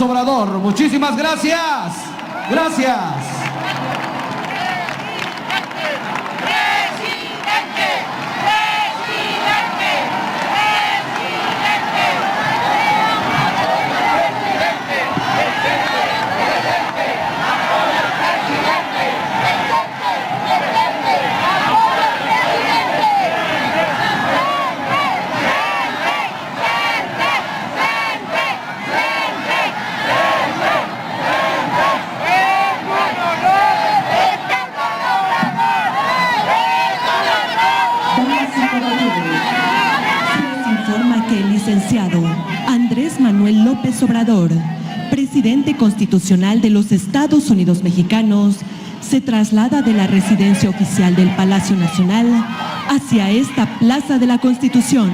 López Obrador. Muchísimas gracias. Gracias. Licenciado Andrés Manuel López Obrador, presidente constitucional de los Estados Unidos mexicanos, se traslada de la residencia oficial del Palacio Nacional hacia esta Plaza de la Constitución.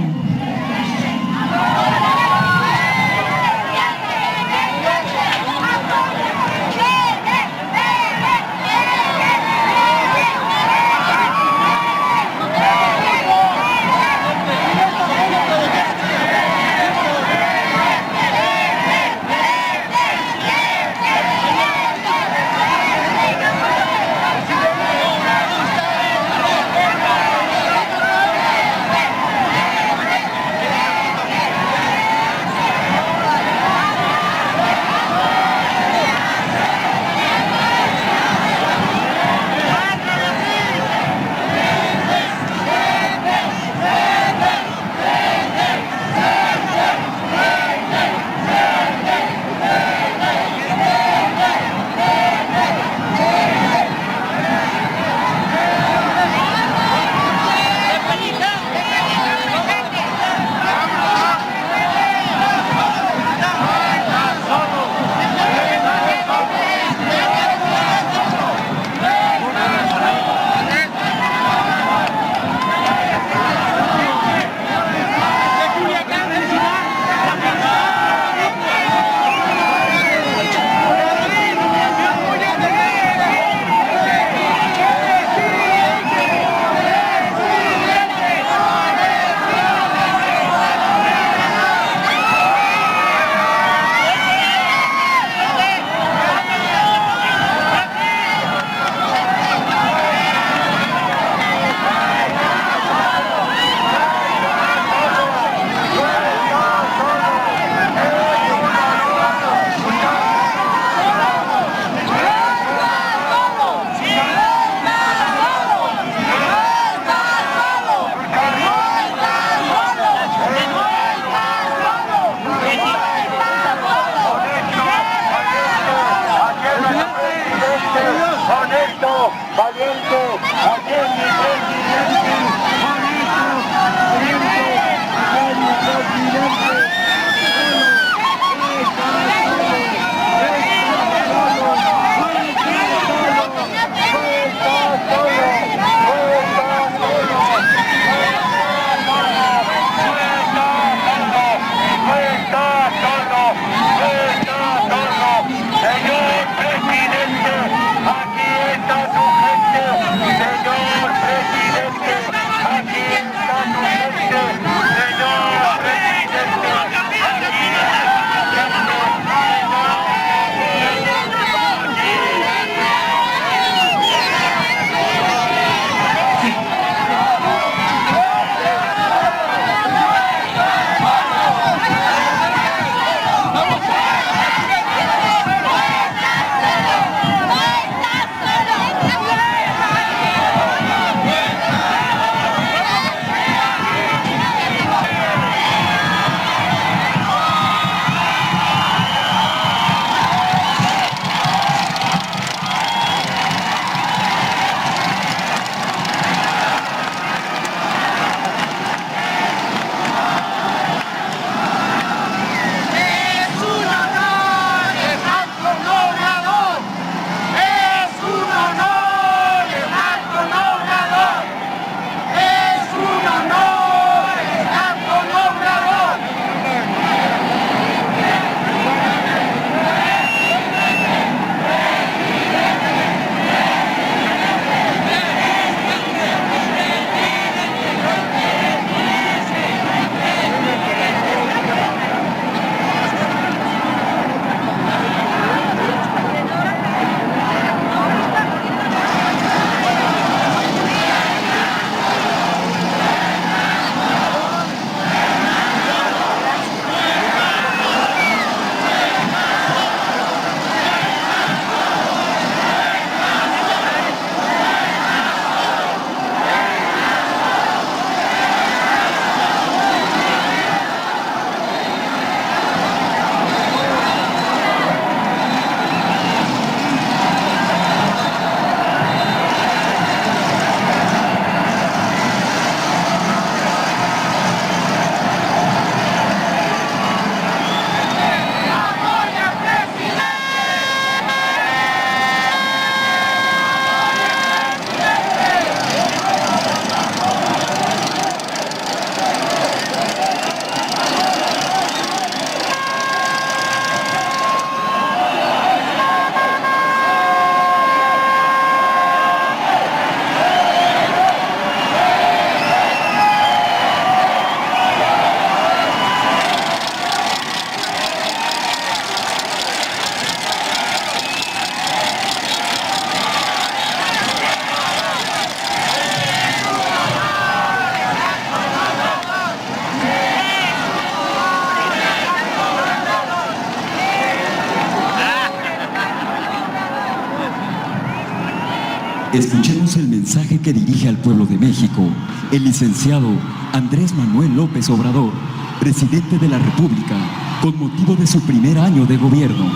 Escuchemos el mensaje que dirige al pueblo de México el licenciado Andrés Manuel López Obrador, presidente de la República, con motivo de su primer año de gobierno.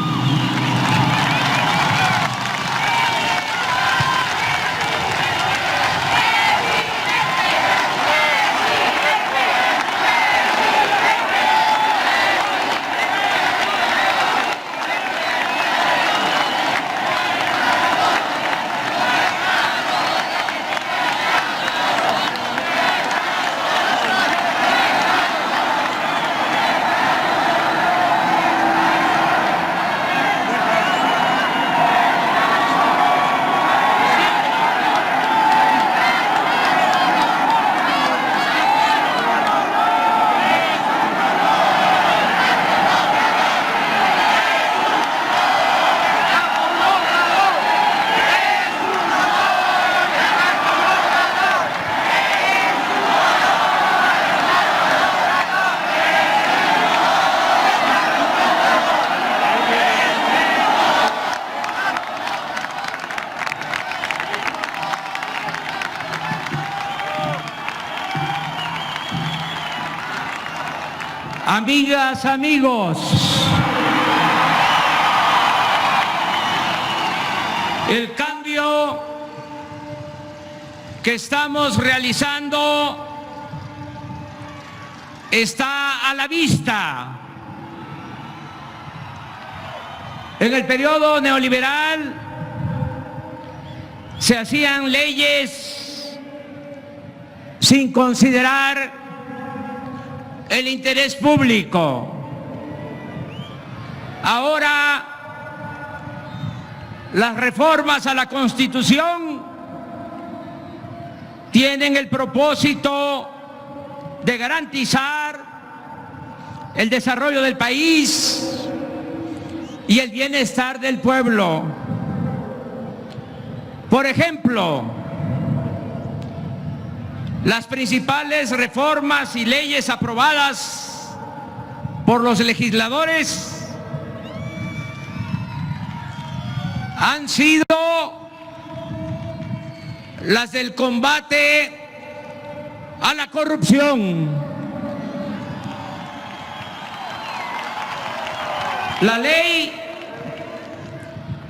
Amigas, amigos, el cambio que estamos realizando está a la vista. En el periodo neoliberal se hacían leyes sin considerar el interés público. Ahora, las reformas a la Constitución tienen el propósito de garantizar el desarrollo del país y el bienestar del pueblo. Por ejemplo, las principales reformas y leyes aprobadas por los legisladores han sido las del combate a la corrupción, la ley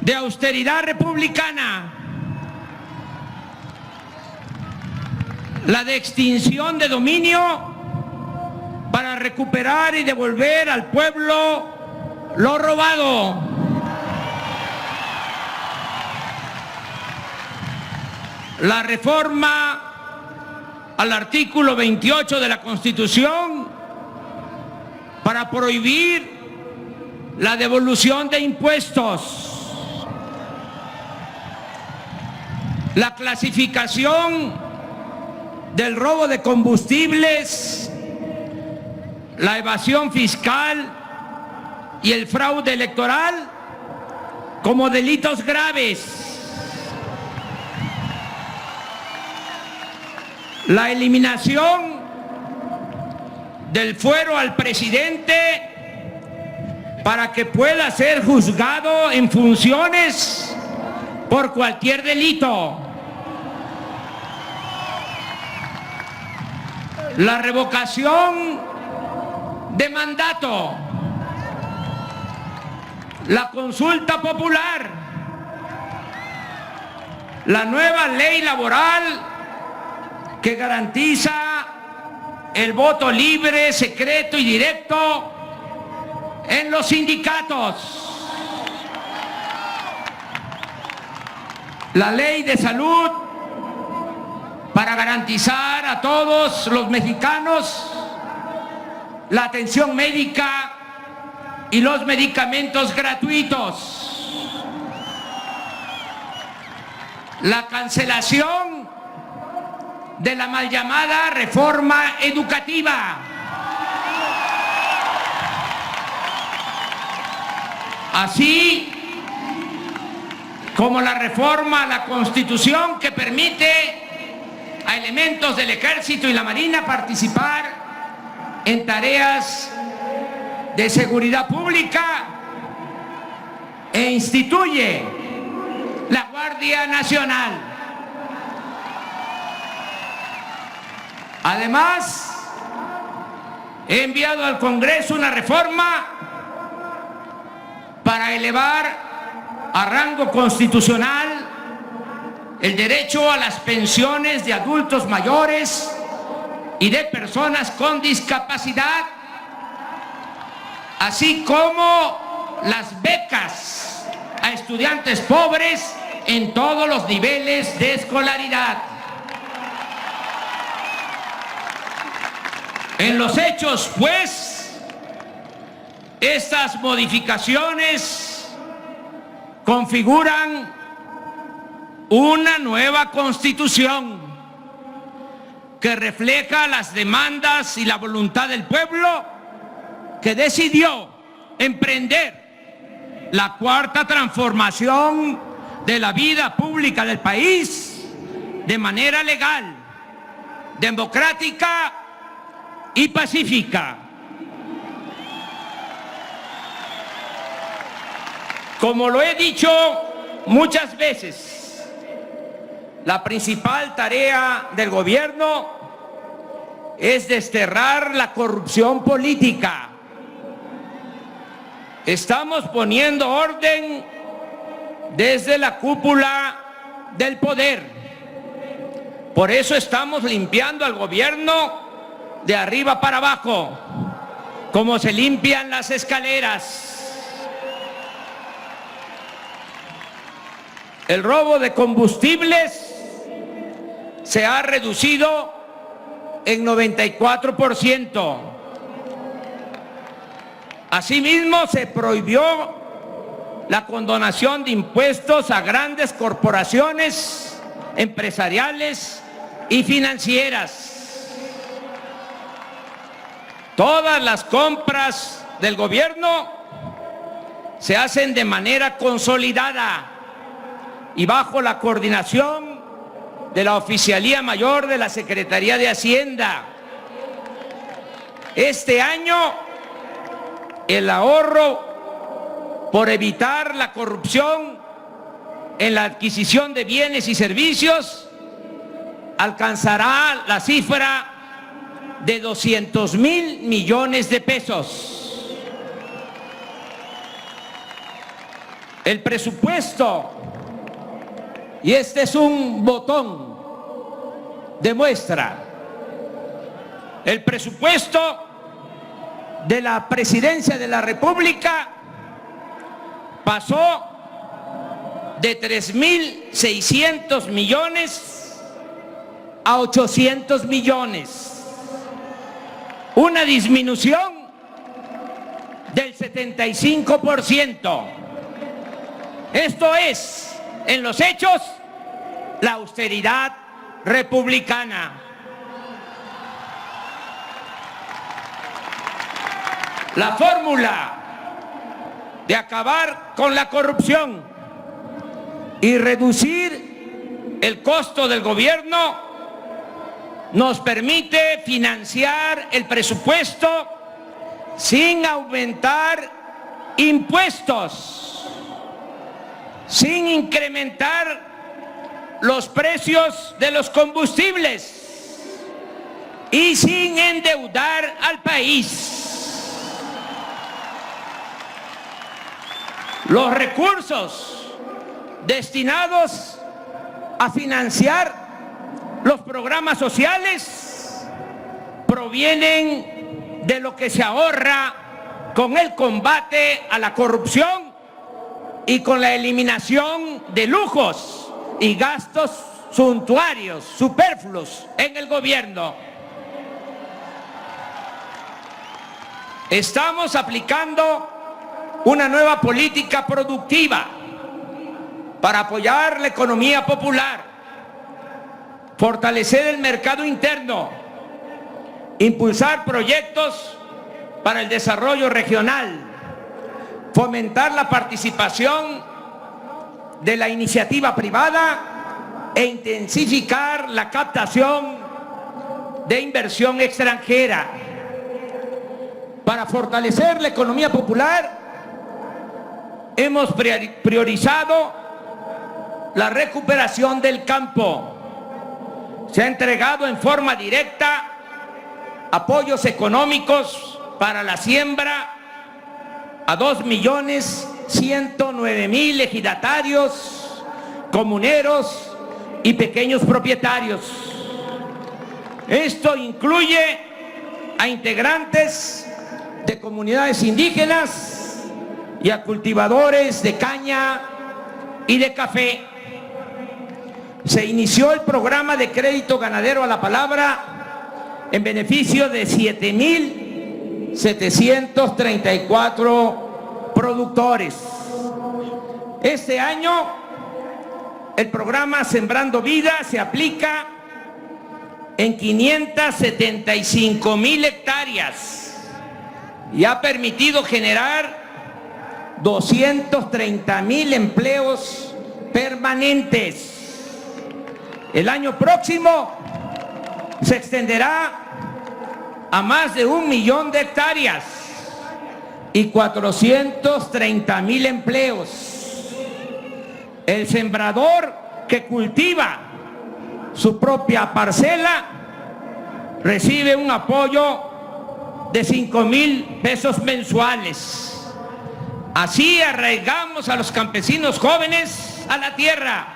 de austeridad republicana, la de extinción de dominio para recuperar y devolver al pueblo lo robado, la reforma al artículo 28 de la Constitución para prohibir la devolución de impuestos, la clasificación del robo de combustibles, la evasión fiscal y el fraude electoral como delitos graves, la eliminación del fuero al presidente para que pueda ser juzgado en funciones por cualquier delito, la revocación de mandato, la consulta popular, la nueva ley laboral que garantiza el voto libre, secreto y directo en los sindicatos, la ley de salud para garantizar a todos los mexicanos la atención médica y los medicamentos gratuitos, la cancelación de la mal llamada reforma educativa, así como la reforma a la Constitución que permite a elementos del Ejército y la Marina participar en tareas de seguridad pública e instituye la Guardia Nacional. Además, he enviado al Congreso una reforma para elevar a rango constitucional el derecho a las pensiones de adultos mayores y de personas con discapacidad, así como las becas a estudiantes pobres en todos los niveles de escolaridad. En los hechos, pues, estas modificaciones configuran una nueva Constitución que refleja las demandas y la voluntad del pueblo que decidió emprender la cuarta transformación de la vida pública del país de manera legal, democrática y pacífica. Como lo he dicho muchas veces, la principal tarea del gobierno es desterrar la corrupción política. Estamos poniendo orden desde la cúpula del poder. Por eso estamos limpiando al gobierno de arriba para abajo, como se limpian las escaleras. El robo de combustibles se ha reducido en 94%. Asimismo, se prohibió la condonación de impuestos a grandes corporaciones empresariales y financieras. Todas las compras del gobierno se hacen de manera consolidada y bajo la coordinación de la Oficialía Mayor de la Secretaría de Hacienda. Este año, el ahorro por evitar la corrupción en la adquisición de bienes y servicios alcanzará la cifra de 200,000 millones de pesos. El presupuesto, y este es un botón de muestra, el presupuesto de la Presidencia de la República pasó de 3.600 millones a 800 millones, una disminución del 75%. Esto es, en los hechos, la austeridad republicana. La fórmula de acabar con la corrupción y reducir el costo del gobierno nos permite financiar el presupuesto sin aumentar impuestos, sin incrementar los precios de los combustibles y sin endeudar al país. Los recursos destinados a financiar los programas sociales provienen de lo que se ahorra con el combate a la corrupción y con la eliminación de lujos y gastos suntuarios, superfluos en el gobierno. Estamos aplicando una nueva política productiva para apoyar la economía popular, fortalecer el mercado interno, impulsar proyectos para el desarrollo regional, fomentar la participación de la iniciativa privada e intensificar la captación de inversión extranjera. Para fortalecer la economía popular, hemos priorizado la recuperación del campo. Se ha entregado en forma directa apoyos económicos para la siembra a 2.109.000 ejidatarios, comuneros y pequeños propietarios. Esto incluye a integrantes de comunidades indígenas y a cultivadores de caña y de café. Se inició el programa de crédito ganadero a la palabra en beneficio de 7.734 productores. Este año el programa Sembrando Vida se aplica en 575.000 hectáreas y ha permitido generar 230.000 empleos permanentes. El año próximo se extenderá a más de 1 millón de hectáreas y 430.000 empleos. El sembrador que cultiva su propia parcela recibe un apoyo de 5,000 pesos mensuales. Así arraigamos a los campesinos jóvenes a la tierra.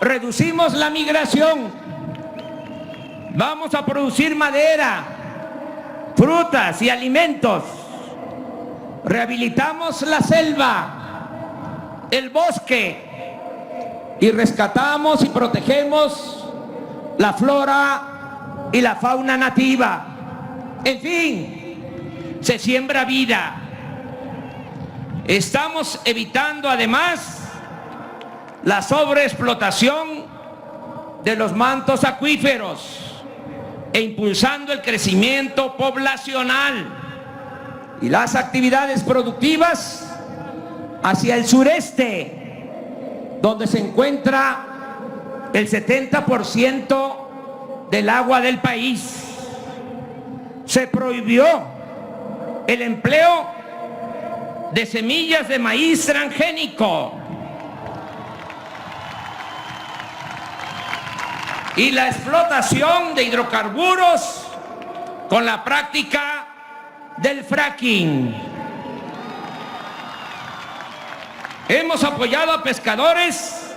Reducimos la migración. Vamos a producir madera, frutas y alimentos. Rehabilitamos la selva, el bosque y rescatamos y protegemos la flora y la fauna nativa. En fin, se siembra vida. Estamos evitando además la sobreexplotación de los mantos acuíferos e impulsando el crecimiento poblacional y las actividades productivas hacia el sureste, donde se encuentra el 70% del agua del país. Se prohibió el empleo de semillas de maíz transgénico y la explotación de hidrocarburos con la práctica del fracking. Hemos apoyado a pescadores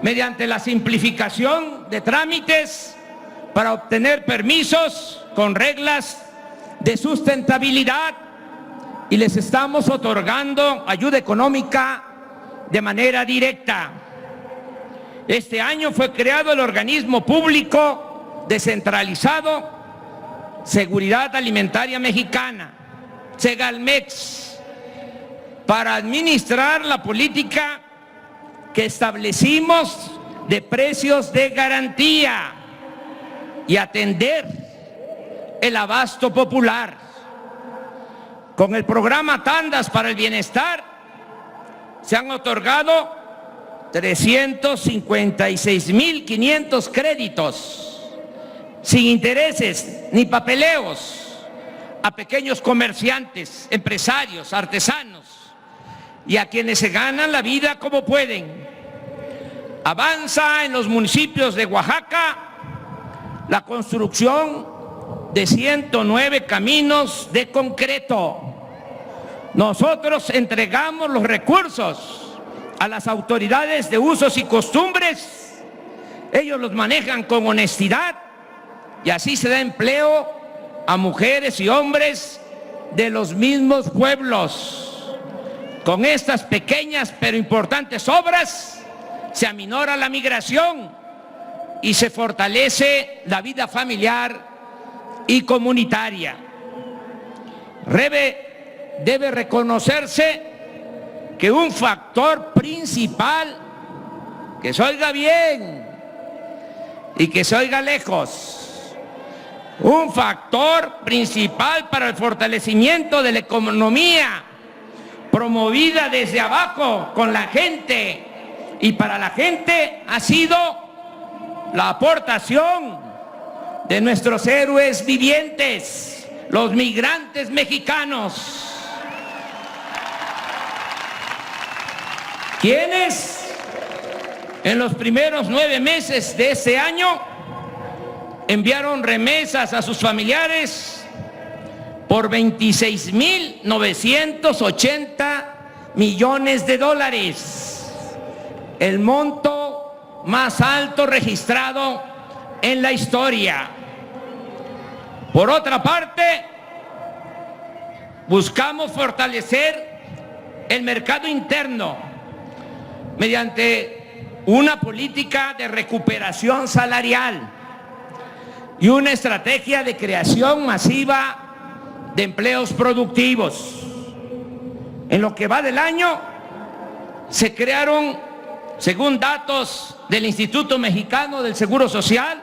mediante la simplificación de trámites para obtener permisos con reglas de sustentabilidad y les estamos otorgando ayuda económica de manera directa. Este año fue creado el organismo público descentralizado Seguridad Alimentaria Mexicana, Segalmex, para administrar la política que establecimos de precios de garantía y atender el abasto popular. Con el programa Tandas para el Bienestar se han otorgado 356.500 créditos sin intereses ni papeleos a pequeños comerciantes, empresarios, artesanos y a quienes se ganan la vida como pueden. Avanza en los municipios de Oaxaca la construcción de 109 caminos de concreto. Nosotros entregamos los recursos a las autoridades de usos y costumbres. Ellos los manejan con honestidad y así se da empleo a mujeres y hombres de los mismos pueblos. Con estas pequeñas pero importantes obras se aminora la migración y se fortalece la vida familiar y comunitaria. Debe reconocerse que un factor principal, que se oiga bien y que se oiga lejos, un factor principal para el fortalecimiento de la economía promovida desde abajo con la gente y para la gente ha sido la aportación de nuestros héroes vivientes, los migrantes mexicanos, quienes en los primeros 9 meses de este año enviaron remesas a sus familiares por 26.980 millones de dólares, el monto más alto registrado en la historia. Por otra parte, buscamos fortalecer el mercado interno mediante una política de recuperación salarial y una estrategia de creación masiva de empleos productivos. En lo que va del año, se crearon, según datos del Instituto Mexicano del Seguro Social,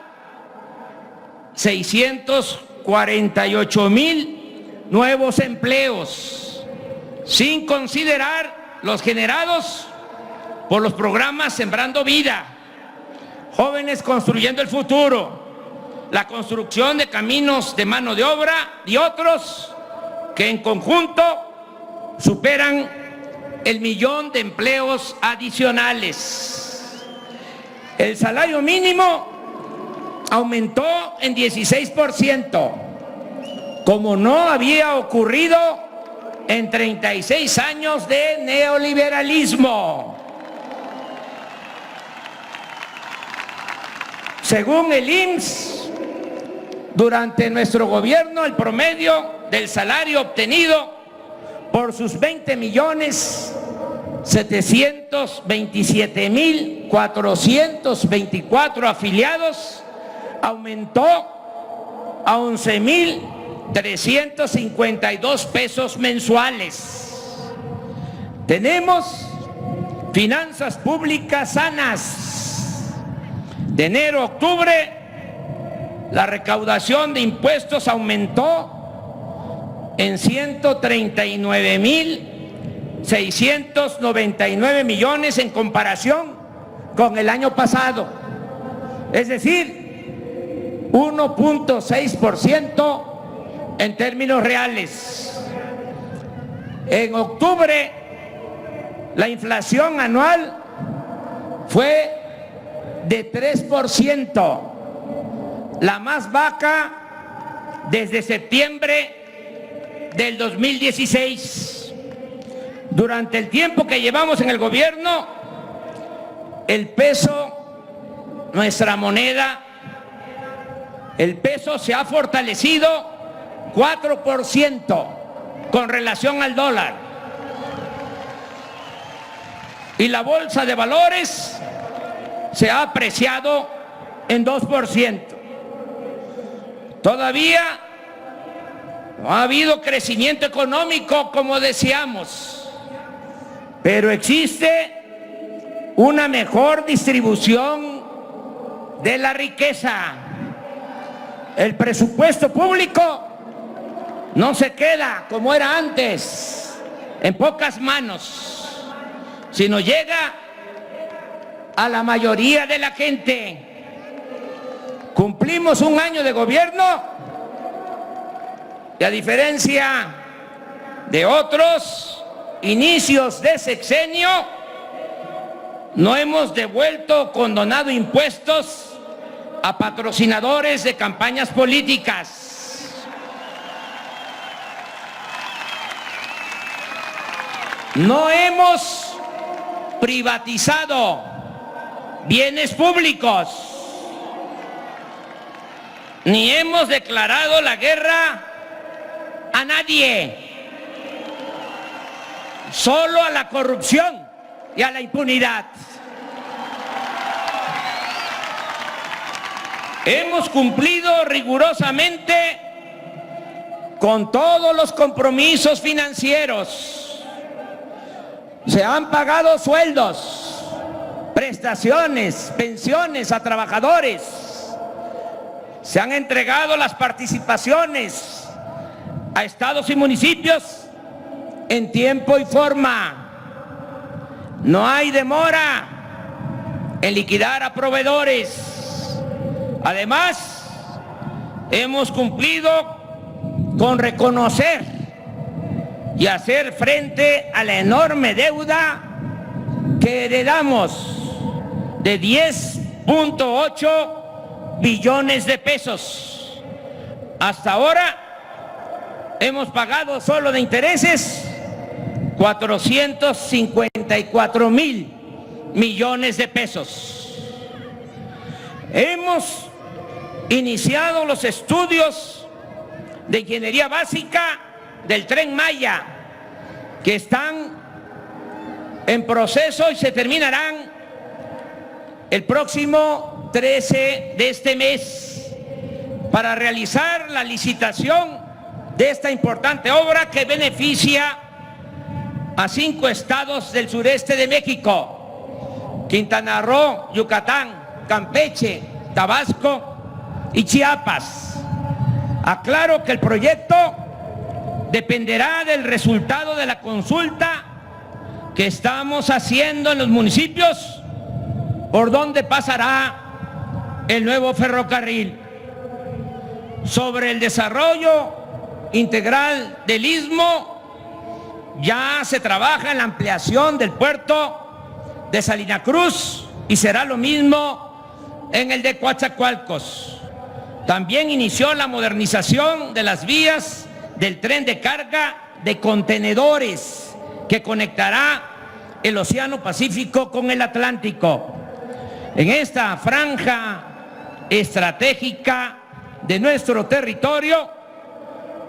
648,000 nuevos empleos, sin considerar los generados por los programas Sembrando Vida, Jóvenes Construyendo el Futuro, la construcción de caminos de mano de obra y otros que en conjunto superan el 1,000,000 de empleos adicionales. El salario mínimo aumentó en 16%, como no había ocurrido en 36 años de neoliberalismo. Según el IMSS, durante nuestro gobierno el promedio del salario obtenido por sus 20.727.424 afiliados aumentó a 11.352 pesos mensuales. Tenemos finanzas públicas sanas. De enero a octubre, la recaudación de impuestos aumentó en 139.699 millones en comparación con el año pasado. Es decir, 1.6% en términos reales. En octubre, la inflación anual fue de 3%, la más baja desde septiembre del 2016. Durante el tiempo que llevamos en el gobierno, el peso, nuestra moneda, el peso se ha fortalecido 4% con relación al dólar. Y la bolsa de valores se ha apreciado en 2%. Todavía no ha habido crecimiento económico como deseamos, pero existe una mejor distribución de la riqueza. El presupuesto público no se queda como era antes, en pocas manos, sino llega a la mayoría de la gente. Cumplimos un año de gobierno y, a diferencia de otros inicios de sexenio, no hemos devuelto o condonado impuestos a patrocinadores de campañas políticas. No hemos privatizado bienes públicos, ni hemos declarado la guerra a nadie, solo a la corrupción y a la impunidad. Hemos cumplido rigurosamente con todos los compromisos financieros. Se han pagado sueldos, prestaciones, pensiones a trabajadores. Se han entregado las participaciones a estados y municipios en tiempo y forma. No hay demora en liquidar a proveedores. Además, hemos cumplido con reconocer y hacer frente a la enorme deuda que heredamos de 10.8 billones de pesos. Hasta ahora hemos pagado solo de intereses 454,000 millones de pesos. Hemos iniciado los estudios de ingeniería básica del Tren Maya, que están en proceso y se terminarán el próximo 13 de este mes para realizar la licitación de esta importante obra que beneficia a 5 estados del sureste de México: Quintana Roo, Yucatán, Campeche, Tabasco y Chiapas. Aclaro que el proyecto dependerá del resultado de la consulta que estamos haciendo en los municipios por donde pasará el nuevo ferrocarril. Sobre el desarrollo integral del Istmo, ya se trabaja en la ampliación del puerto de Salina Cruz y será lo mismo en el de Coatzacoalcos. También inició la modernización de las vías del tren de carga de contenedores que conectará el Océano Pacífico con el Atlántico. En esta franja estratégica de nuestro territorio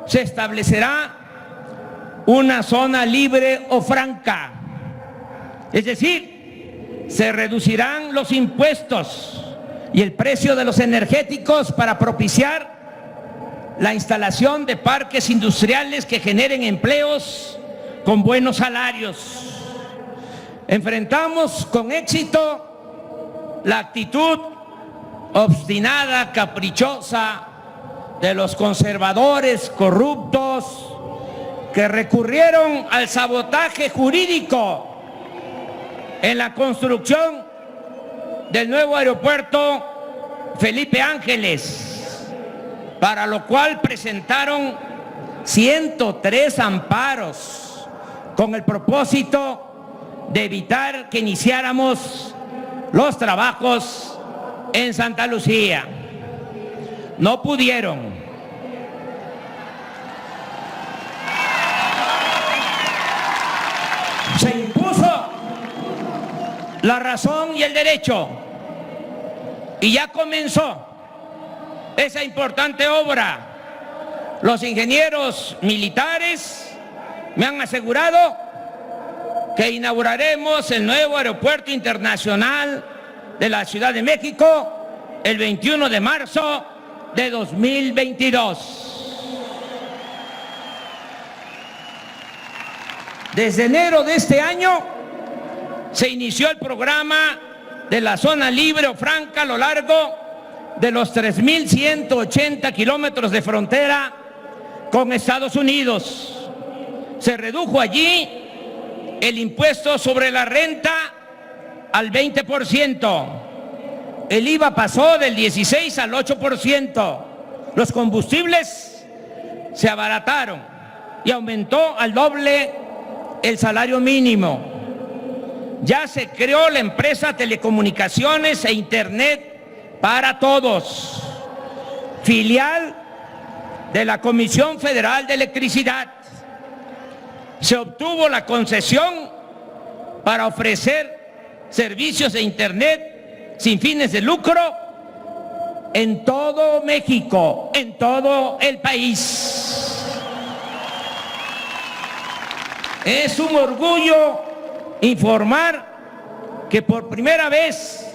se establecerá una zona libre o franca, es decir, se reducirán los impuestos y el precio de los energéticos para propiciar la instalación de parques industriales que generen empleos con buenos salarios. Enfrentamos con éxito la actitud obstinada, caprichosa de los conservadores corruptos que recurrieron al sabotaje jurídico en la construcción del nuevo aeropuerto Felipe Ángeles, para lo cual presentaron 103 amparos con el propósito de evitar que iniciáramos los trabajos en Santa Lucía. No pudieron. Se impuso la razón y el derecho y ya comenzó esa importante obra. Los ingenieros militares me han asegurado que inauguraremos el nuevo aeropuerto internacional de la Ciudad de México el 21 de marzo de 2022. Desde enero de este año se inició el programa de la zona libre o franca a lo largo de los 3.180 kilómetros de frontera con Estados Unidos. Se redujo allí el impuesto sobre la renta al 20%. El IVA pasó del 16 al 8%. Los combustibles se abarataron y aumentó al doble el salario mínimo. Ya se creó la empresa Telecomunicaciones e Internet para Todos, filial de la Comisión Federal de Electricidad. Se obtuvo la concesión para ofrecer servicios de Internet sin fines de lucro en todo México, en todo el país. Es un orgullo informar que por primera vez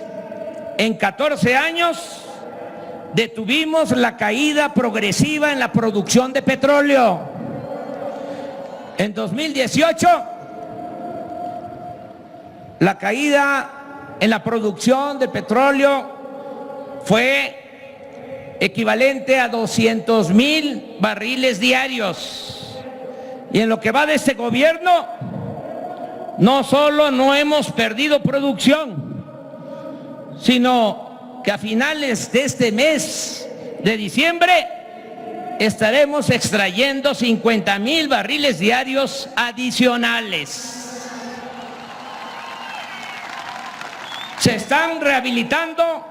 en 14 años detuvimos la caída progresiva en la producción de petróleo. En 2018, la caída en la producción de petróleo fue equivalente a 200,000 barriles diarios. Y en lo que va de este gobierno, no solo no hemos perdido producción, sino que a finales de este mes de diciembre estaremos extrayendo 50,000 barriles diarios adicionales. Se están rehabilitando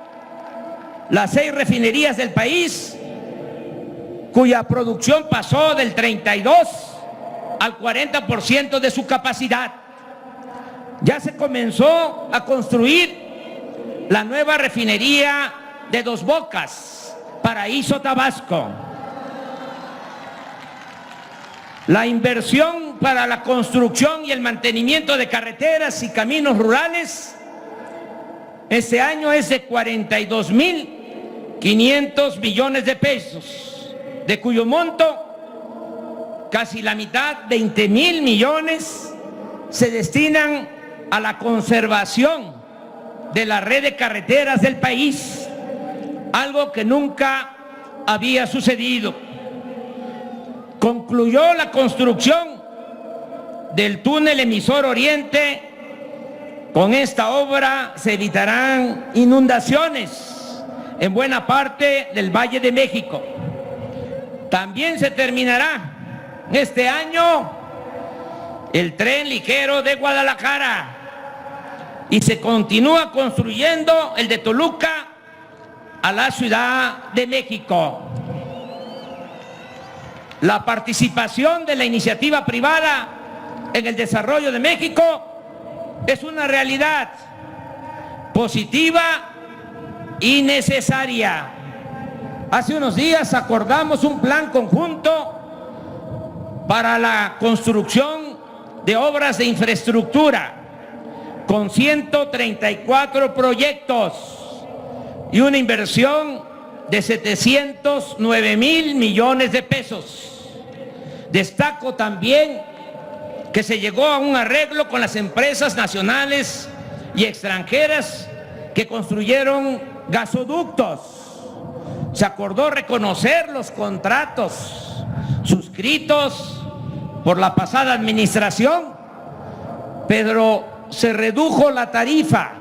las 6 refinerías del país, cuya producción pasó del 32 al 40% de su capacidad. Ya se comenzó a construir la nueva refinería de Dos Bocas, Paraíso, Tabasco. La inversión para la construcción y el mantenimiento de carreteras y caminos rurales este año es de 42.500 millones de pesos, de cuyo monto casi la mitad, 20.000 millones, se destinan a la conservación de la red de carreteras del país, algo que nunca había sucedido. Concluyó la construcción del túnel emisor Oriente. Con esta obra se evitarán inundaciones en buena parte del Valle de México. También se terminará este año el tren ligero de Guadalajara y se continúa construyendo el de Toluca a la Ciudad de México. La participación de la iniciativa privada en el desarrollo de México es una realidad positiva y necesaria. Hace unos días acordamos un plan conjunto para la construcción de obras de infraestructura con 134 proyectos y una inversión de 709.000 millones de pesos. Destaco también que se llegó a un arreglo con las empresas nacionales y extranjeras que construyeron gasoductos. Se acordó reconocer los contratos suscritos por la pasada administración, pero se redujo la tarifa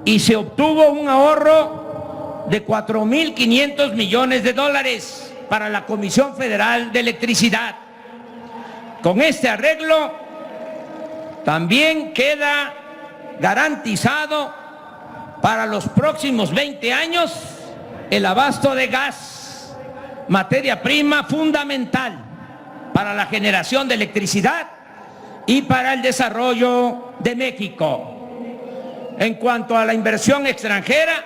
y se obtuvo un ahorro de 4.500 millones de dólares para la Comisión Federal de Electricidad. Con este arreglo también queda garantizado para los próximos 20 años el abasto de gas, materia prima fundamental para la generación de electricidad y para el desarrollo de México. En cuanto a la inversión extranjera,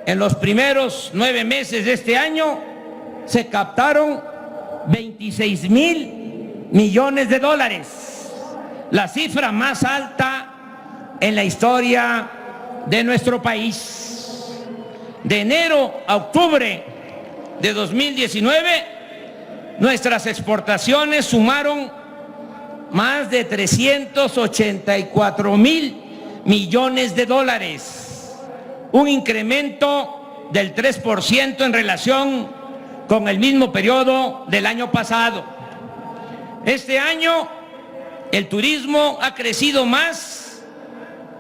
en los primeros 9 meses de este año se captaron 26.000 millones de dólares, la cifra más alta en la historia de nuestro país. De enero a octubre de 2019, nuestras exportaciones sumaron más de 384.000 millones de dólares, un incremento del 3% en relación con el mismo periodo del año pasado. Este año el turismo ha crecido más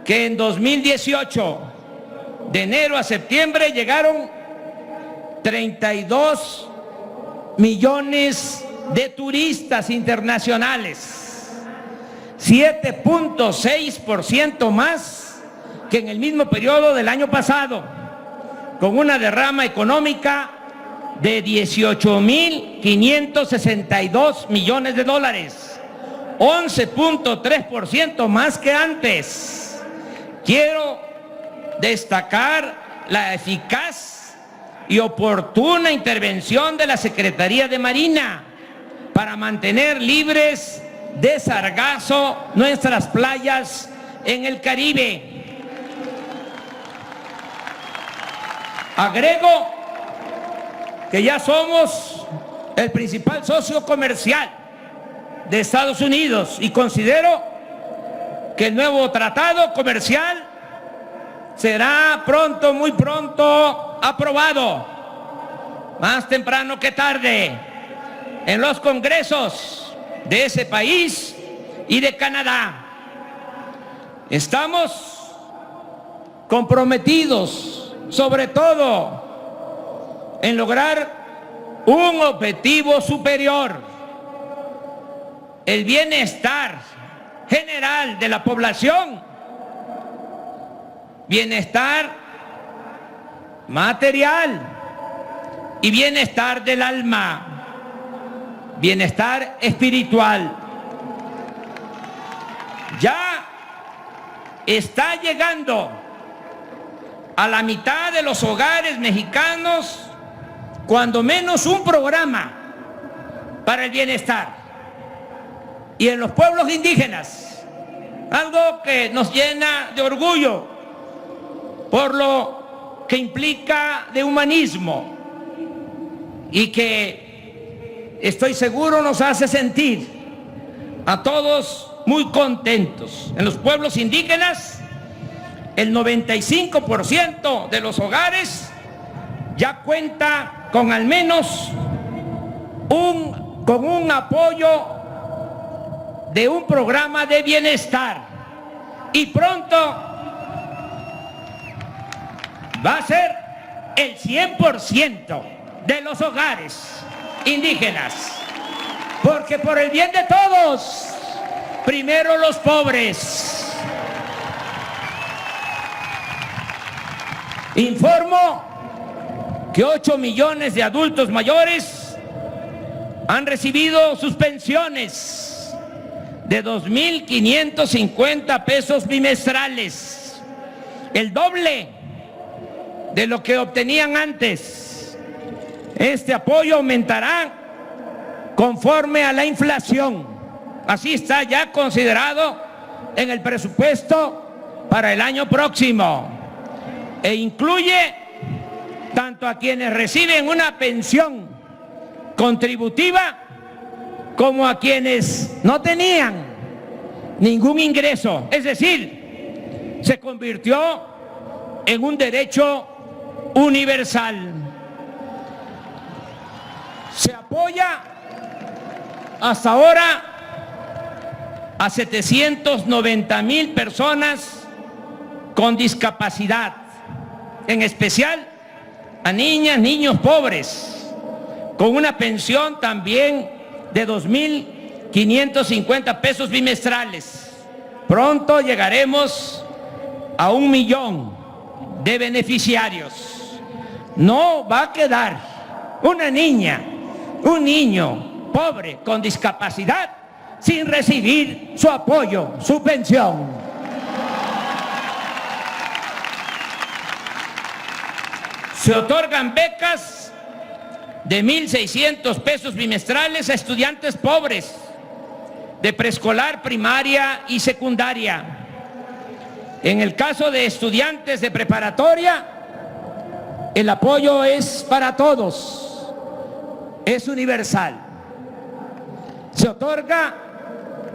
que en 2018. De enero a septiembre llegaron 32 millones de turistas internacionales, 7.6% más que en el mismo periodo del año pasado, con una derrama económica de 18.562 millones de dólares, 11.3% más que antes. Quiero destacar la eficaz y oportuna intervención de la Secretaría de Marina para mantener libres de sargazo nuestras playas en el Caribe. Agrego que ya somos el principal socio comercial de Estados Unidos y considero que el nuevo tratado comercial será pronto, muy pronto aprobado, más temprano que tarde, en los congresos de ese país y de Canadá. Estamos comprometidos, sobre todo, en lograr un objetivo superior: el bienestar general de la población, bienestar material y bienestar del alma, bienestar espiritual. Ya está llegando a la mitad de los hogares mexicanos, cuando menos un programa para el bienestar. Y en los pueblos indígenas, algo que nos llena de orgullo por lo que implica de humanismo y que estoy seguro nos hace sentir a todos muy contentos. En los pueblos indígenas, el 95% de los hogares ya cuenta con al menos un apoyo de un programa de bienestar, y pronto va a ser el 100% de los hogares indígenas, porque por el bien de todos, primero los pobres. Informo que 8 millones de adultos mayores han recibido sus pensiones de 2.550 pesos bimestrales, el doble de lo que obtenían antes. Este apoyo aumentará conforme a la inflación. Así está ya considerado en el presupuesto para el año próximo, e incluye tanto a quienes reciben una pensión contributiva como a quienes no tenían ningún ingreso. Es decir, se convirtió en un derecho universal. Se apoya hasta ahora a 790,000 personas con discapacidad, en especial a niñas, niños pobres, con una pensión también de 2.550 pesos bimestrales. Pronto llegaremos a 1 millón de beneficiarios. No va a quedar una niña, un niño pobre con discapacidad sin recibir su apoyo, su pensión. Se otorgan becas de 1.600 pesos bimestrales a estudiantes pobres de preescolar, primaria y secundaria. En el caso de estudiantes de preparatoria, el apoyo es para todos, es universal. Se otorga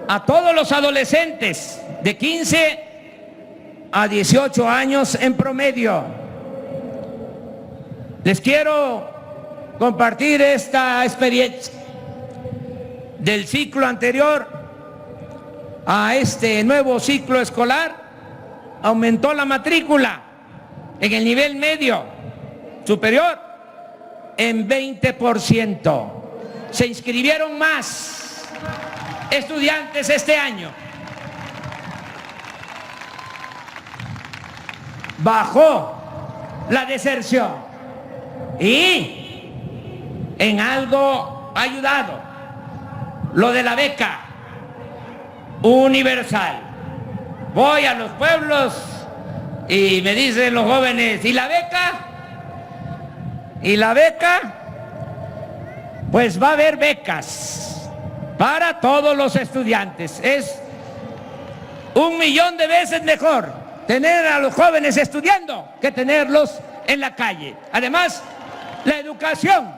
a todos los adolescentes de 15 a 18 años en promedio. Les quiero compartir esta experiencia del ciclo anterior a este nuevo ciclo escolar. Aumentó la matrícula en el nivel medio superior en 20%. Se inscribieron más estudiantes este año. Bajó la deserción y en algo ha ayudado lo de la beca universal. Voy a los pueblos y me dicen los jóvenes, ¿y la beca? ¿Y la beca? Pues va a haber becas para todos los estudiantes. Es 1 millón de veces mejor tener a los jóvenes estudiando que tenerlos en la calle. Además, la educación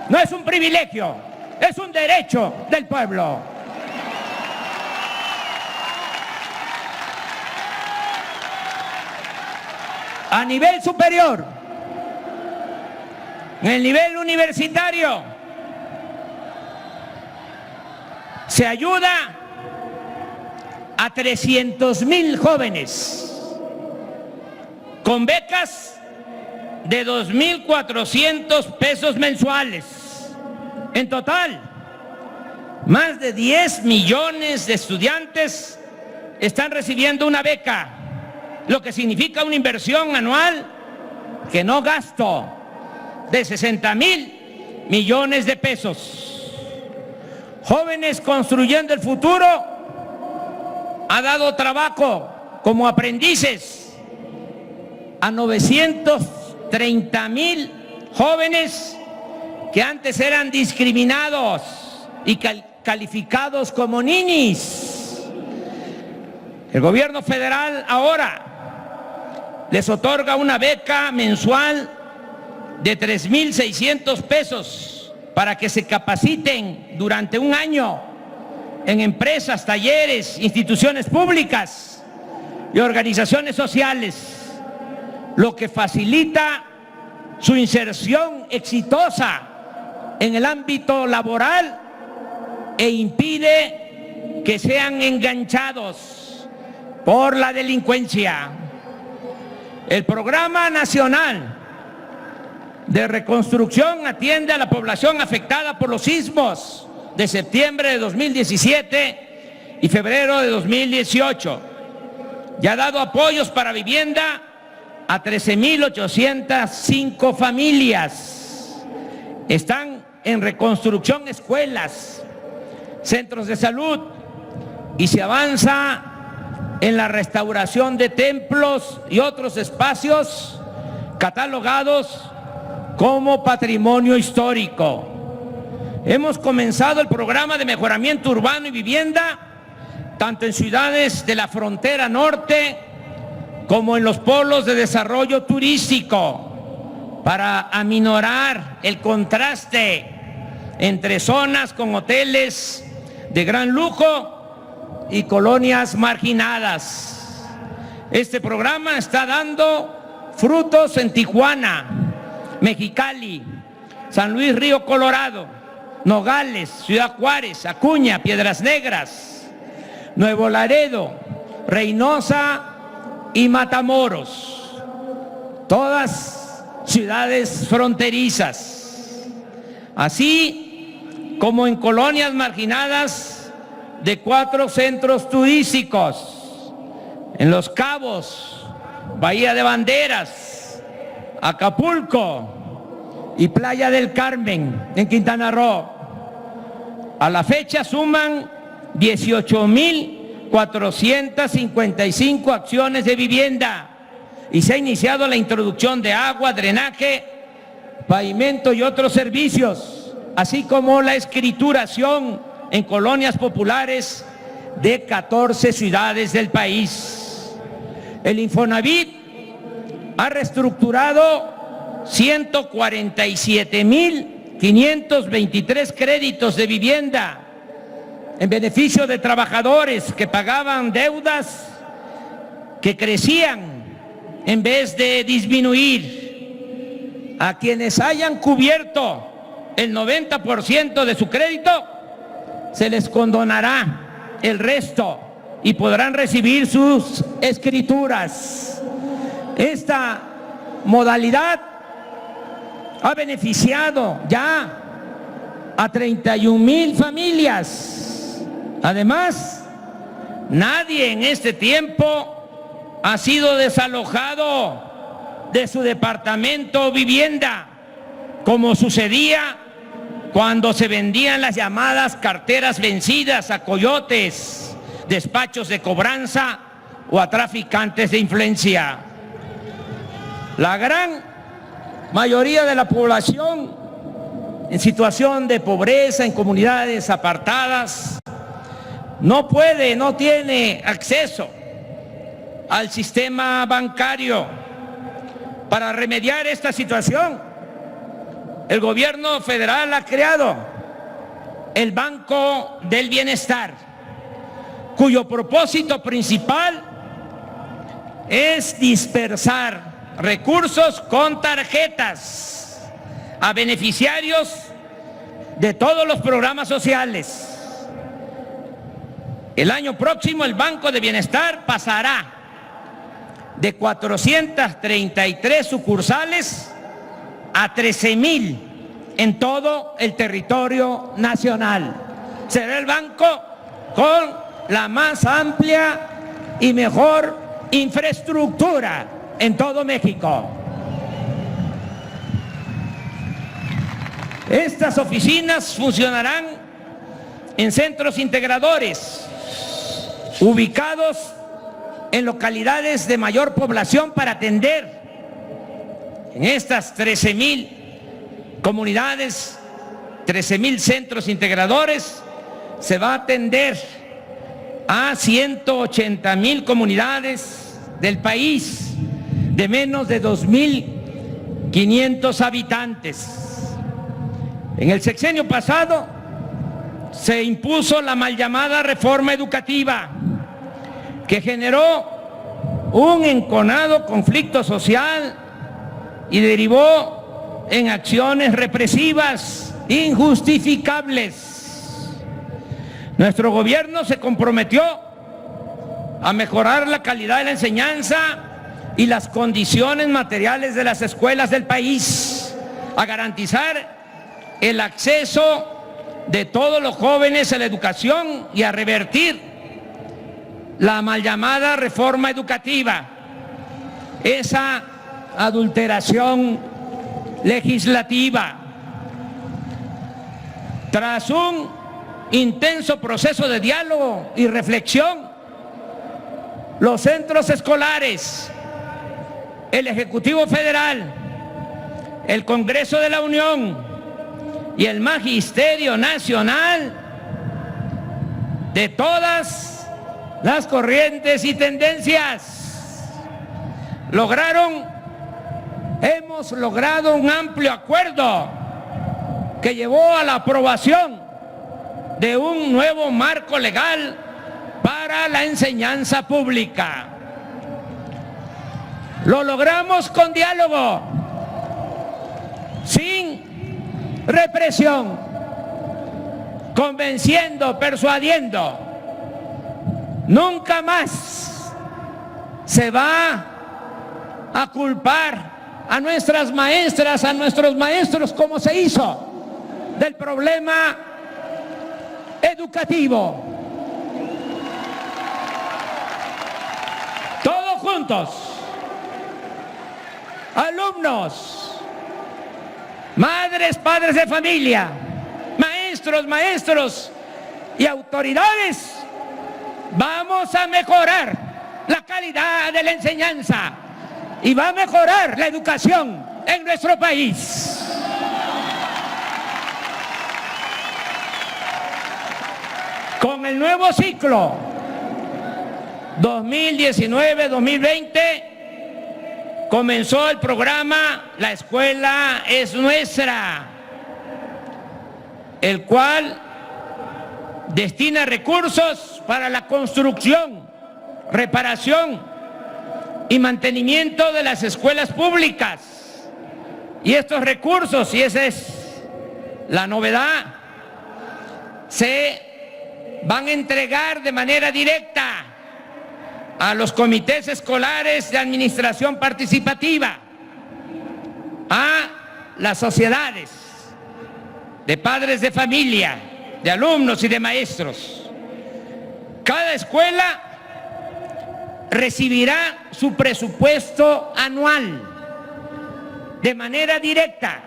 no es un privilegio, es un derecho del pueblo. A nivel superior, en el nivel universitario, se ayuda a 300,000 jóvenes con becas de 2.400 pesos mensuales. En total, más de 10 millones de estudiantes están recibiendo una beca, lo que significa una inversión anual que no gasto de 60,000 millones de pesos. Jóvenes construyendo el futuro ha dado trabajo como aprendices a 930,000 jóvenes que antes eran discriminados y calificados como ninis. El gobierno federal ahora les otorga una beca mensual de 3,600 pesos para que se capaciten durante un año en empresas, talleres, instituciones públicas y organizaciones sociales, lo que facilita su inserción exitosa en el ámbito laboral e impide que sean enganchados por la delincuencia. El Programa Nacional de Reconstrucción atiende a la población afectada por los sismos de septiembre de 2017 y febrero de 2018. Ya ha dado apoyos para vivienda a 13,805 familias. Están en reconstrucción escuelas, centros de salud y se avanza en la restauración de templos y otros espacios catalogados como patrimonio histórico. Hemos comenzado el programa de mejoramiento urbano y vivienda tanto en ciudades de la frontera norte como en los polos de desarrollo turístico para aminorar el contraste entre zonas con hoteles de gran lujo y colonias marginadas. Este programa está dando frutos en Tijuana, Mexicali, San Luis Río Colorado, Nogales, Ciudad Juárez, Acuña, Piedras Negras, Nuevo Laredo, Reynosa y Matamoros, todas ciudades fronterizas, así como en colonias marginadas de 4 centros turísticos, en Los Cabos, Bahía de Banderas, Acapulco y Playa del Carmen, en Quintana Roo. A la fecha suman 18,455 acciones de vivienda y se ha iniciado la introducción de agua, drenaje, pavimento y otros servicios, así como la escrituración en colonias populares de 14 ciudades del país. El Infonavit ha reestructurado 147,523 créditos de vivienda en beneficio de trabajadores que pagaban deudas que crecían en vez de disminuir. A quienes hayan cubierto el 90% de su crédito, se les condonará el resto y podrán recibir sus escrituras. Esta modalidad ha beneficiado ya a 31,000 familias. Además, nadie en este tiempo ha sido desalojado de su departamento o vivienda, como sucedía cuando se vendían las llamadas carteras vencidas a coyotes, despachos de cobranza o a traficantes de influencia. La gran mayoría de la población en situación de pobreza, en comunidades apartadas, no tiene acceso al sistema bancario. Para remediar esta situación, el gobierno federal ha creado el Banco del Bienestar, cuyo propósito principal es dispersar recursos con tarjetas a beneficiarios de todos los programas sociales. El año próximo el Banco de Bienestar pasará de 433 sucursales a 13,000 en todo el territorio nacional. Será el banco con la más amplia y mejor infraestructura en todo México. Estas oficinas funcionarán en centros integradores ubicados en localidades de mayor población para atender en estas 13,000 comunidades, 13,000 centros integradores. Se va a atender a 180,000 comunidades del país de menos de 2,500 habitantes. En el sexenio pasado se impuso la mal llamada reforma educativa, que generó un enconado conflicto social y derivó en acciones represivas injustificables. Nuestro gobierno se comprometió a mejorar la calidad de la enseñanza y las condiciones materiales de las escuelas del país, a garantizar el acceso de todos los jóvenes a la educación y a revertir la mal llamada reforma educativa, esa adulteración legislativa. Tras un intenso proceso de diálogo y reflexión, los centros escolares, el Ejecutivo Federal, el Congreso de la Unión y el Magisterio Nacional de todas las corrientes y tendencias hemos logrado un amplio acuerdo que llevó a la aprobación de un nuevo marco legal para la enseñanza pública. Lo logramos con diálogo, sin represión, convenciendo, persuadiendo. Nunca más se va a culpar a nuestras maestras, a nuestros maestros, como se hizo, del problema educativo. Todos juntos, alumnos, madres, padres de familia, maestros y autoridades, vamos a mejorar la calidad de la enseñanza y va a mejorar la educación en nuestro país. Con el nuevo ciclo 2019-2020 comenzó el programa La Escuela es Nuestra, el cual destina recursos para la construcción, reparación y mantenimiento de las escuelas públicas. Y estos recursos, y esa es la novedad, se van a entregar de manera directa a los comités escolares de administración participativa, a las sociedades de padres de familia, de alumnos y de maestros. Cada escuela recibirá su presupuesto anual de manera directa.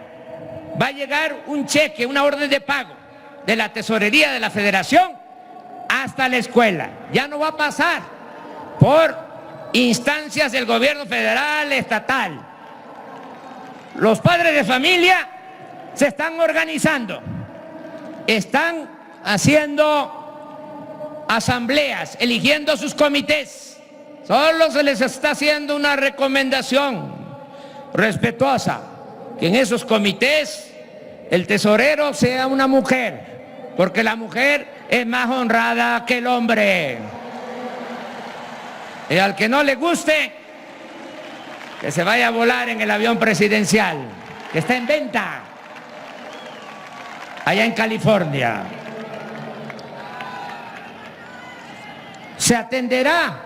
Va a llegar un cheque, una orden de pago de la Tesorería de la Federación hasta la escuela. Ya no va a pasar por instancias del gobierno federal, estatal. Los padres de familia se están organizando, están haciendo asambleas, eligiendo sus comités. Solo se les está haciendo una recomendación respetuosa, que en esos comités el tesorero sea una mujer, porque la mujer es más honrada que el hombre. Y al que no le guste, que se vaya a volar en el avión presidencial, que está en venta allá en California. Se atenderá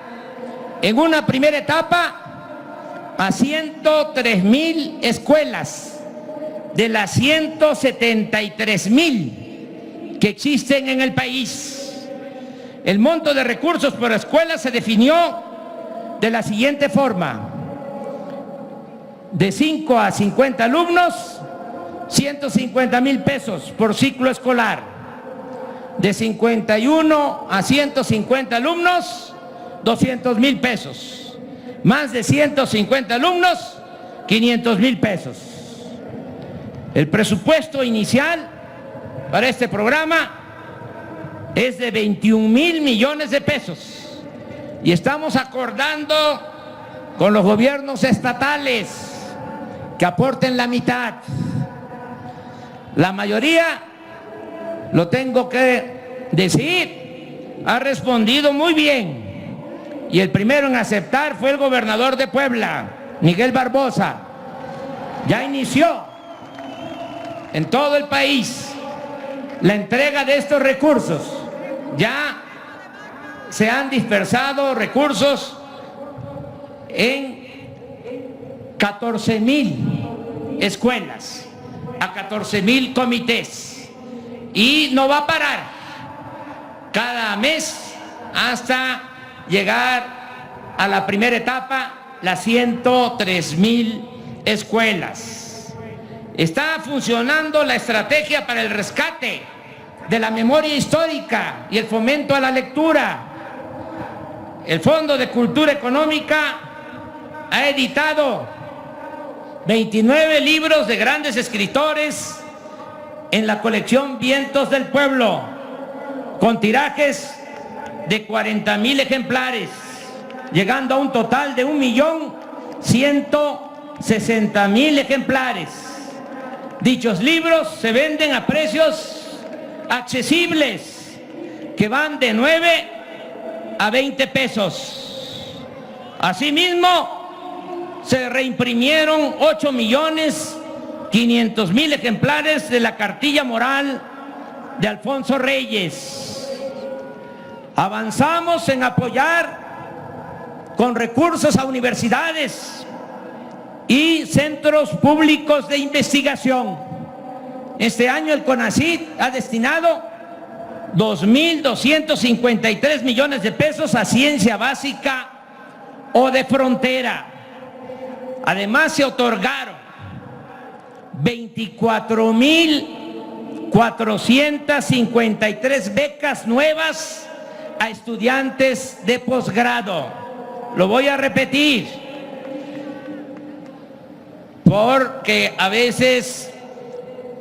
en una primera etapa a 103,000 escuelas de las 173,000 que existen en el país. El monto de recursos por escuela se definió de la siguiente forma: de 5 a 50 alumnos, 150,000 pesos por ciclo escolar. De 51 a 150 alumnos, 200,000 pesos. Más de 150 alumnos, 500,000 pesos. El presupuesto inicial para este programa es de 21,000 millones de pesos. Y estamos acordando con los gobiernos estatales que aporten la mitad. La mayoría, lo tengo que decir, ha respondido muy bien. Y el primero en aceptar fue el gobernador de Puebla, Miguel Barbosa. Ya inició en todo el país la entrega de estos recursos. Ya se han dispersado recursos en 14,000 escuelas, a 14,000 comités, y no va a parar cada mes hasta llegar a la primera etapa, las 103,000 escuelas. Está funcionando la estrategia para el rescate de la memoria histórica y el fomento a la lectura. El Fondo de Cultura Económica ha editado 29 libros de grandes escritores en la colección Vientos del Pueblo, con tirajes de 40,000 ejemplares, llegando a un total de 1,160,000 ejemplares. Dichos libros se venden a precios accesibles, que van de 9 a 20 pesos. Asimismo, se reimprimieron 8,500,000 ejemplares de la cartilla moral de Alfonso Reyes. Avanzamos en apoyar con recursos a universidades y centros públicos de investigación. Este año el CONACYT ha destinado 2,253 millones de pesos a ciencia básica o de frontera. Además, se otorgaron 24,453 becas nuevas a estudiantes de posgrado. Lo voy a repetir, porque a veces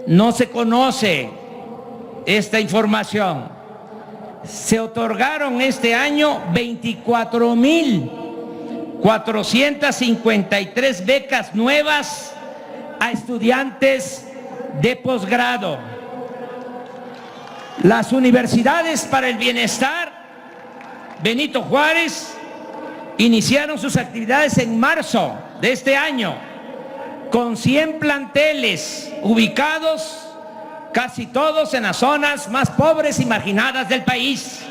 no se conoce esta información. Se otorgaron este año 24,453 becas nuevas a estudiantes de posgrado. Las universidades para el bienestar Benito Juárez iniciaron sus actividades en marzo de este año, con 100 planteles ubicados casi todos en las zonas más pobres y marginadas del país.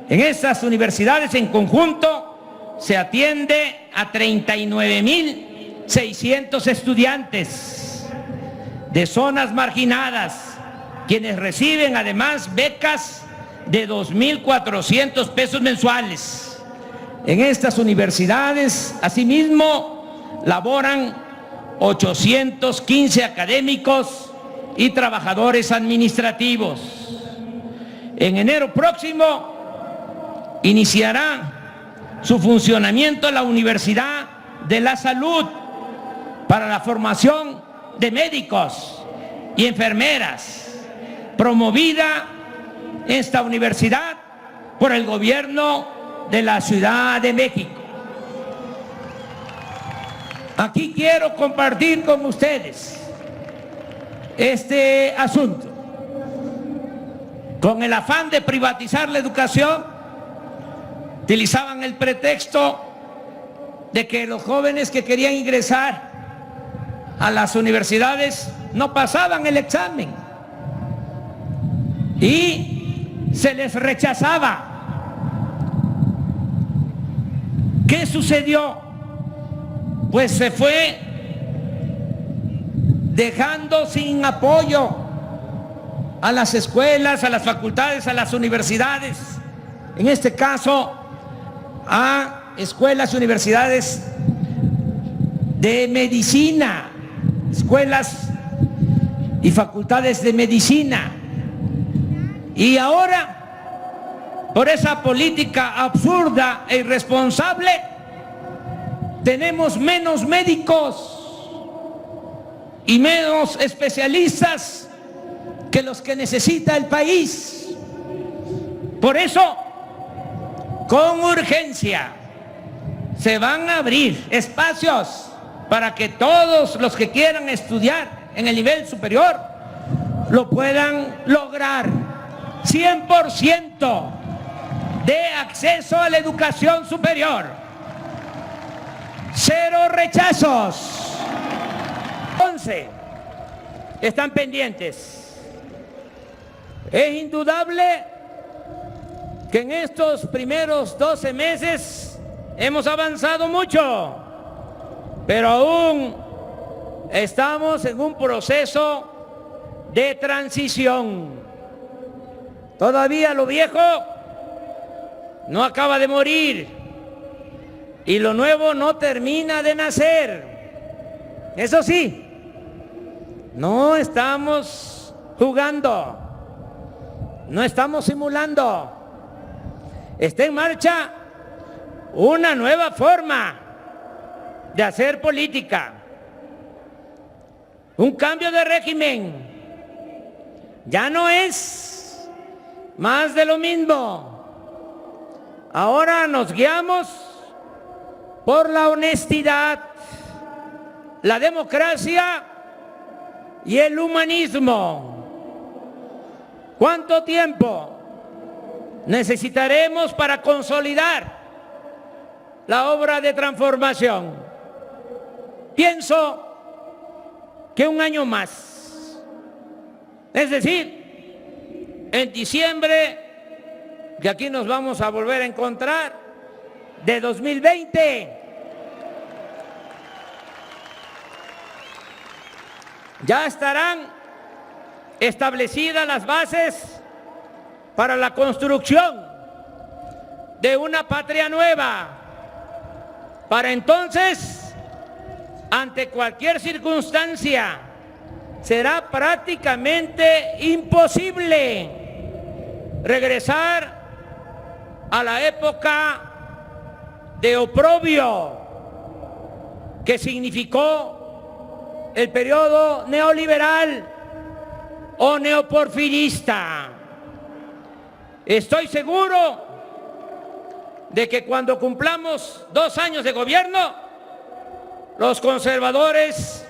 En estas universidades en conjunto se atiende a 39,600 estudiantes de zonas marginadas, quienes reciben además becas de 2,400 pesos mensuales. En estas universidades, asimismo, laboran 815 académicos y trabajadores administrativos. En enero próximo iniciará su funcionamiento la Universidad de la Salud para la formación de médicos y enfermeras, promovida esta universidad por el gobierno de la Ciudad de México. Aquí quiero compartir con ustedes este asunto. Con el afán de privatizar la educación, utilizaban el pretexto de que los jóvenes que querían ingresar a las universidades no pasaban el examen y se les rechazaba. ¿Qué sucedió? Pues se fue dejando sin apoyo a las escuelas, a las facultades, a las universidades, en este caso a escuelas y universidades de medicina, escuelas y facultades de medicina. Y ahora, por esa política absurda e irresponsable, tenemos menos médicos y menos especialistas que los que necesita el país. Por eso, con urgencia, se van a abrir espacios para que todos los que quieran estudiar en el nivel superior lo puedan lograr. 100% de acceso a la educación superior. 0 rechazos. 11 están pendientes. Es indudable que en estos primeros 12 meses hemos avanzado mucho, pero aún estamos en un proceso de transición. Todavía lo viejo no acaba de morir y lo nuevo no termina de nacer. Eso sí, no estamos jugando, no estamos simulando. Está en marcha una nueva forma de hacer política, un cambio de régimen. Ya no es más de lo mismo. Ahora nos guiamos por la honestidad, la democracia y el humanismo. ¿Cuánto tiempo necesitaremos para consolidar la obra de transformación? Pienso que 1 año más. Es decir, en diciembre, que aquí nos vamos a volver a encontrar, de 2020, ya estarán establecidas las bases para la construcción de una patria nueva. Para entonces, ante cualquier circunstancia, será prácticamente imposible regresar a la época de oprobio que significó el periodo neoliberal o neoporfirista. Estoy seguro de que cuando cumplamos 2 años de gobierno, los conservadores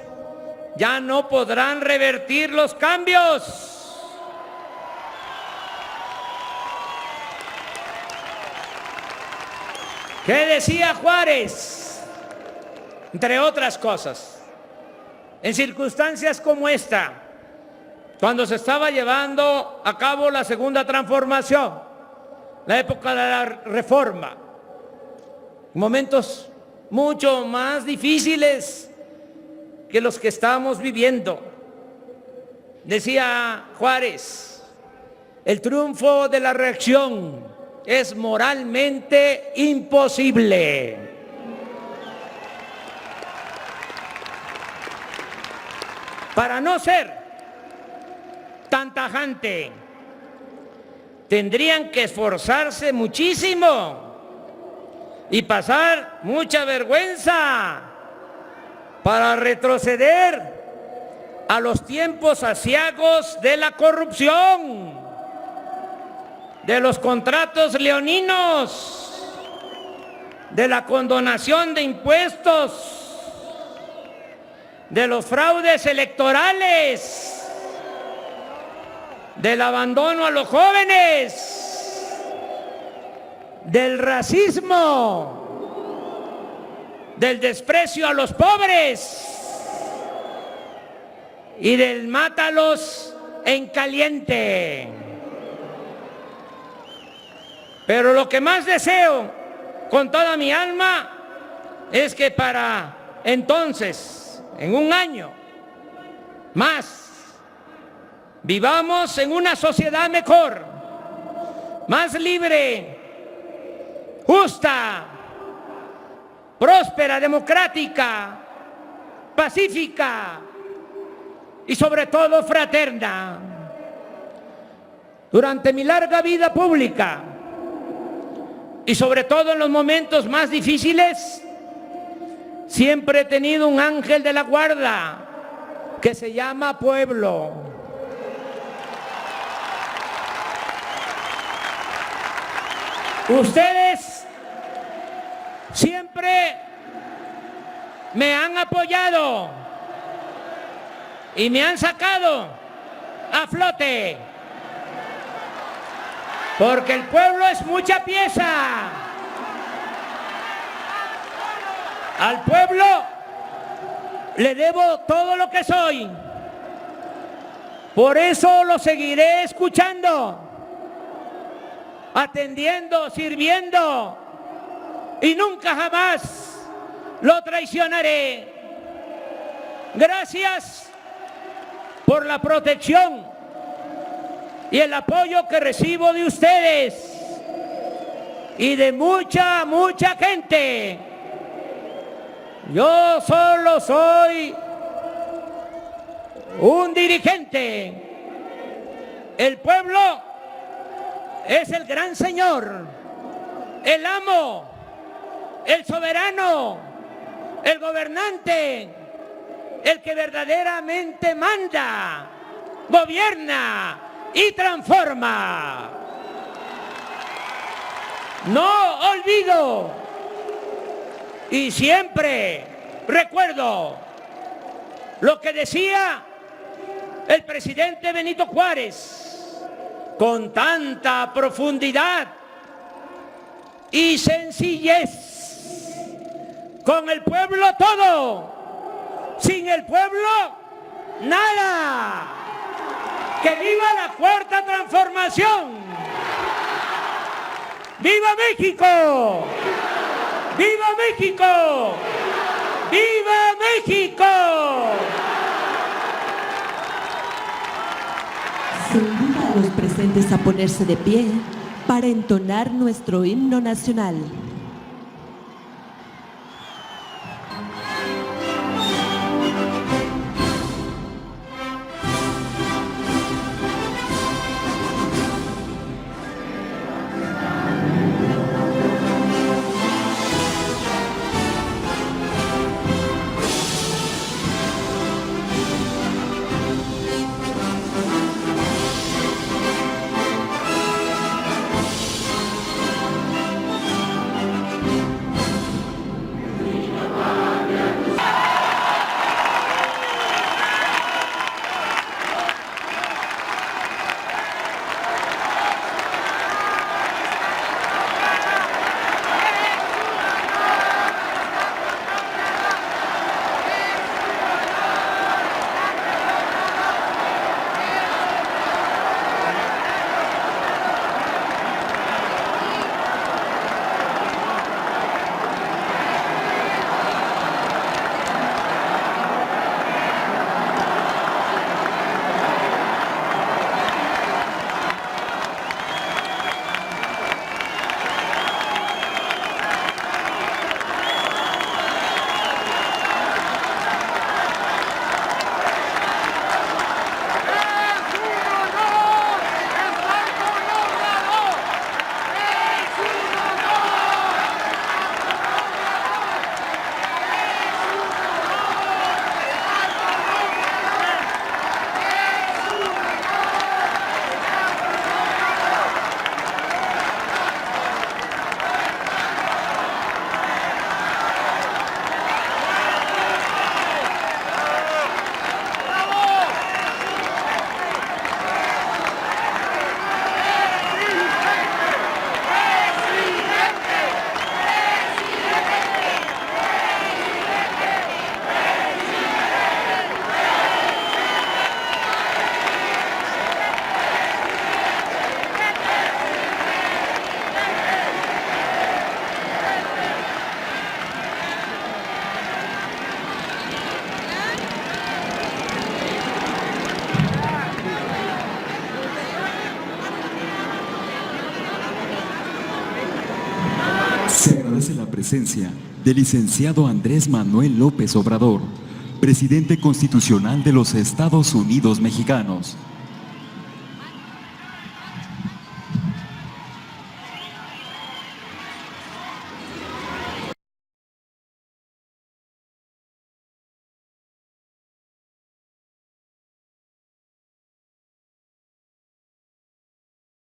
ya no podrán revertir los cambios. ¿Qué decía Juárez? Entre otras cosas, en circunstancias como esta, cuando se estaba llevando a cabo la segunda transformación, la época de la reforma, momentos mucho más difíciles que los que estamos viviendo. Decía Juárez, el triunfo de la reacción es moralmente imposible. Para no ser tan tajante, tendrían que esforzarse muchísimo y pasar mucha vergüenza para retroceder a los tiempos aciagos de la corrupción, de los contratos leoninos, de la condonación de impuestos, de los fraudes electorales, del abandono a los jóvenes, del racismo, del desprecio a los pobres y del mátalos en caliente. Pero lo que más deseo con toda mi alma es que para entonces, en 1 año más, vivamos en una sociedad mejor, más libre, justa, próspera, democrática, pacífica, y sobre todo fraterna. Durante mi larga vida pública y sobre todo en los momentos más difíciles, siempre he tenido un ángel de la guarda que se llama pueblo. Ustedes siempre me han apoyado y me han sacado a flote, porque el pueblo es mucha pieza. Al pueblo le debo todo lo que soy. Por eso lo seguiré escuchando, atendiendo, sirviendo, y nunca jamás lo traicionaré. Gracias por la protección y el apoyo que recibo de ustedes y de mucha gente. Yo solo soy un dirigente. El pueblo es el gran señor, el amo, el soberano, el gobernante, el que verdaderamente manda, gobierna y transforma. No olvido y siempre recuerdo lo que decía el presidente Benito Juárez con tanta profundidad y sencillez: con el pueblo todo, sin el pueblo nada. ¡Que viva la cuarta transformación! ¡Viva México! ¡Viva México! ¡Viva México! Se invita a los presentes a ponerse de pie para entonar nuestro himno nacional. Se agradece la presencia del licenciado Andrés Manuel López Obrador, presidente constitucional de los Estados Unidos mexicanos.